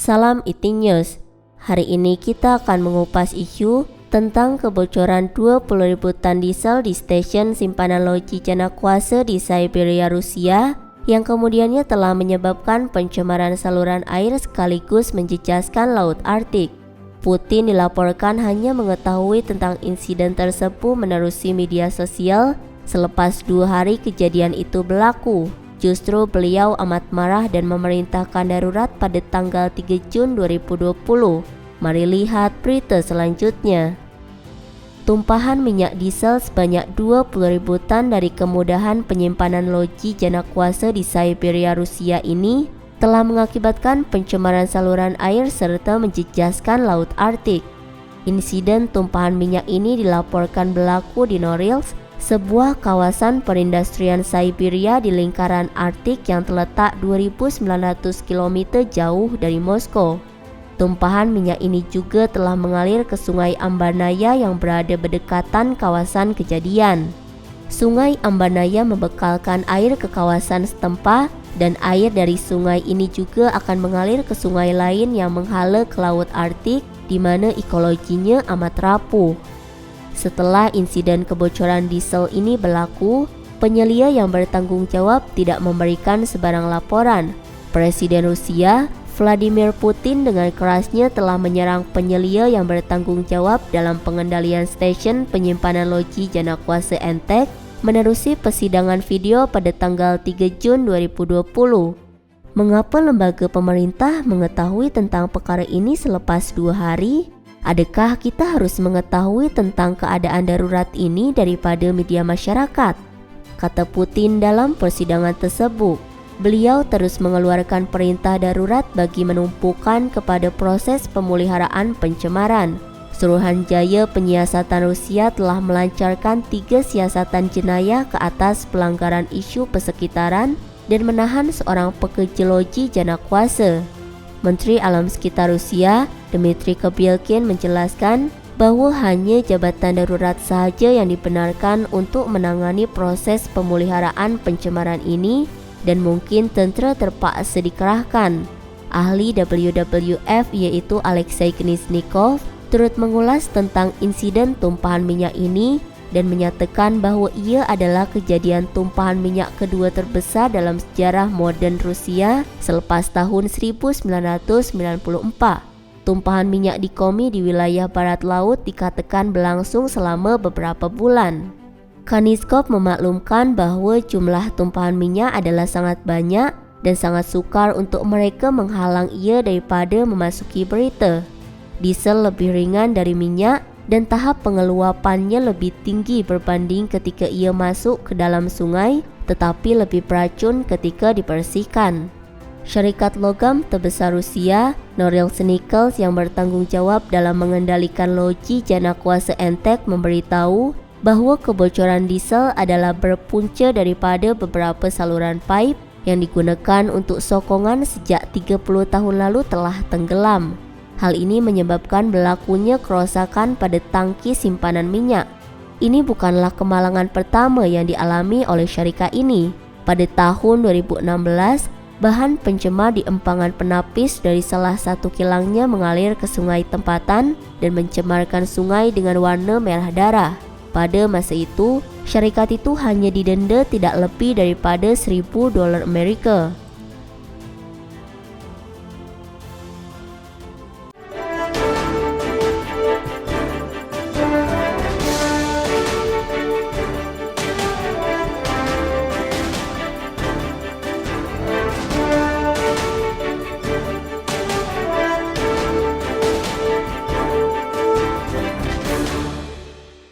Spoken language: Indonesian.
Salam Eating News. Hari ini kita akan mengupas isu tentang kebocoran 20.000 tan diesel di stasiun simpanan Loji Janakwase di Siberia, Rusia, yang kemudiannya telah menyebabkan pencemaran saluran air sekaligus menjejaskan Laut Arktik. Putin dilaporkan hanya mengetahui tentang insiden tersebut menerusi media sosial selepas 2 hari kejadian itu berlaku. Justru beliau amat marah dan memerintahkan darurat pada tanggal 3 Jun 2020. Mari lihat berita selanjutnya. Tumpahan minyak diesel sebanyak 20.000 tan dari kemudahan penyimpanan Loji Janakwase di Siberia, Rusia ini telah mengakibatkan pencemaran saluran air serta menjejaskan Laut Arktik. Insiden tumpahan minyak ini dilaporkan berlaku di Norilsk, sebuah kawasan perindustrian Siberia di lingkaran Arktik yang terletak 2.900 km jauh dari Moskow. Tumpahan minyak ini juga telah mengalir ke Sungai Ambarnaya yang berada berdekatan kawasan kejadian. Sungai Ambarnaya membekalkan air ke kawasan setempat dan air dari sungai ini juga akan mengalir ke sungai lain yang menghala ke Laut Arktik di mana ekologinya amat rapuh. Setelah insiden kebocoran diesel ini berlaku, penyelia yang bertanggung jawab tidak memberikan sebarang laporan. Presiden Rusia, Vladimir Putin dengan kerasnya telah menyerang penyelia yang bertanggung jawab dalam pengendalian stasiun penyimpanan Loji Janakwase Entek menerusi persidangan video pada tanggal 3 Jun 2020. Mengapa lembaga pemerintah mengetahui tentang perkara ini selepas 2 hari? Adakah kita harus mengetahui tentang keadaan darurat ini daripada media masyarakat? Kata Putin dalam persidangan tersebut. Beliau terus mengeluarkan perintah darurat bagi menumpukan kepada proses pemeliharaan pencemaran. Suruhanjaya Penyiasatan Rusia telah melancarkan 3 siasatan jenayah ke atas pelanggaran isu persekitaran dan menahan seorang pekerja Loji Janakwase. Menteri Alam Sekitar Rusia, Dmitry Kobylkin menjelaskan bahwa hanya jabatan darurat sahaja yang dibenarkan untuk menangani proses pemeliharaan pencemaran ini dan mungkin tentera terpaksa dikerahkan. Ahli WWF yaitu Alexei Kniznikov turut mengulas tentang insiden tumpahan minyak ini dan menyatakan bahwa ia adalah kejadian tumpahan minyak kedua terbesar dalam sejarah moden Rusia selepas tahun 1994. Tumpahan minyak di Komi di wilayah barat laut dikatakan berlangsung selama beberapa bulan. Kniznikov memaklumkan bahwa jumlah tumpahan minyak adalah sangat banyak dan sangat sukar untuk mereka menghalang ia daripada memasuki berita. Diesel lebih ringan dari minyak dan tahap pengeluapannya lebih tinggi berbanding ketika ia masuk ke dalam sungai, tetapi lebih beracun ketika dibersihkan. Syarikat logam terbesar Rusia, Norilsk Nickels yang bertanggung jawab dalam mengendalikan Loji Janakwase Entek memberitahu bahwa kebocoran diesel adalah berpunca daripada beberapa saluran pipe yang digunakan untuk sokongan sejak 30 tahun lalu telah tenggelam. Hal ini menyebabkan berlakunya kerusakan pada tangki simpanan minyak. Ini bukanlah kemalangan pertama yang dialami oleh syarikat ini. Pada tahun 2016, bahan pencemar di empangan penapis dari salah satu kilangnya mengalir ke sungai tempatan dan mencemarkan sungai dengan warna merah darah. Pada masa itu, syarikat itu hanya didenda tidak lebih daripada $1.000 Amerika.